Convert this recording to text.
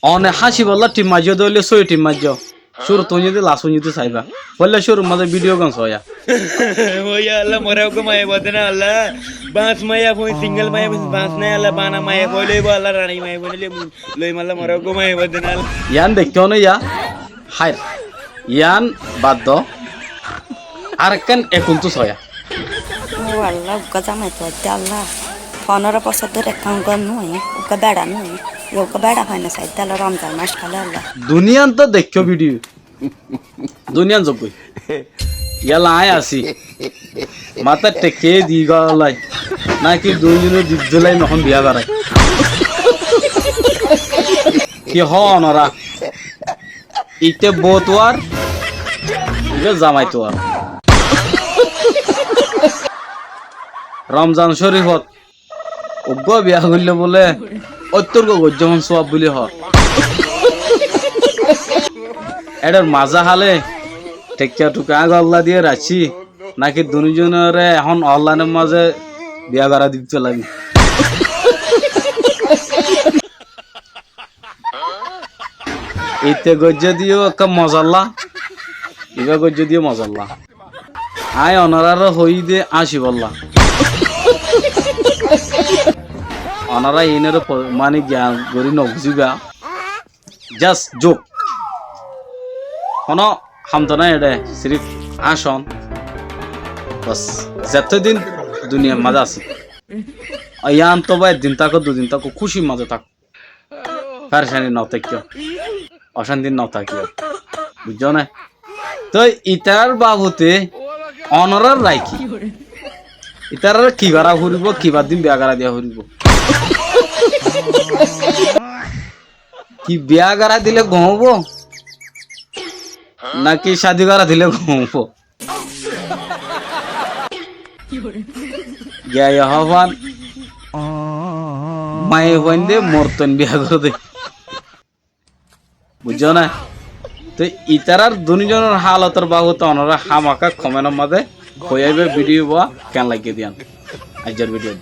অনে হাসি বললা টিম মাঝে দইলে সই টিম মাঝে শুরু তো যদি লাস্ট যদি চাইবা বললে শুরু মাঝে ভিডিও গান soya Oya Allah morau ko maya bodna Allah bans maya phone single maya bans na Allah bana maya boile bo Allah rani maya boile loi malla morau ko maya bodna ইয়ান দেখতেও না ইয়া high ইয়ান বাদ আর কেন এখন তো soya ও আল্লাহ উকা জামাই তো আল্লাহ 15 বছর ধরে কাম কর নয় উকা বেড়া নয় উকা বেড়া হয় না সাইড আল্লাহ রমজান মাস খালে আল্লাহ দুনিয়ান তো দেখছো ভিডিও দুনিয়ান যোগ ইয়ালা আয় আসি মাথা টেকে দি গলাই নাকি দুইজনের দিলাই এখন বিয়া করায় কি হনরা ইতে বোতওয়ার ইবে জামাই তো আর রমজান শরীফত অজ্ঞ বিয়া করলে বলে অত্যর্ক গজ্জমন সব বলি হ এটার মাজা হালে টেকিয়া টুকা আল্লাহ দিয়ে রাখছি নাকি দুজনের এখন অনলাইনের মাঝে বিয়া করা দিতে লাগি ইতে গজ্জ দিও একটা মজাল্লা ইবা গজ্জ দিও মজাল্লা আয় অনারার হই দে আসি বললা অনারা ইনের মানে জ্ঞান গরি নবুঝিবা জাস্ট জোক কোনো হামতো না এটা সিরিফ আসন বাস যতদিন দুনিয়ার মাঝে আছে ইয়ান তো ভাই দিন থাকো দুদিন থাকো খুশির মাঝে থাকো পারেশানি ন থাকিও অশান্তির ন থাকিও বুঝছো না তো ইতার বাবুতে অনরার রায় কি ইতার কি করা ফুরিব কিবার দিন বিয়া করা দিয়া ফুরিব কি বিয়া করা দিলে ঘুমব নাকি শাদি করা দিলে ঘুমব গিয়া হবান মায়ে হইন দে মরতন বিয়া করে দে বুঝছো না তো ইতারার দুজনের হালতের বাবুতে অনরা হামাকা কমেন্টের মাঝে হইয়াবে ভিডিও বা কেন লাগিয়ে দিয়ান আজকের ভিডিও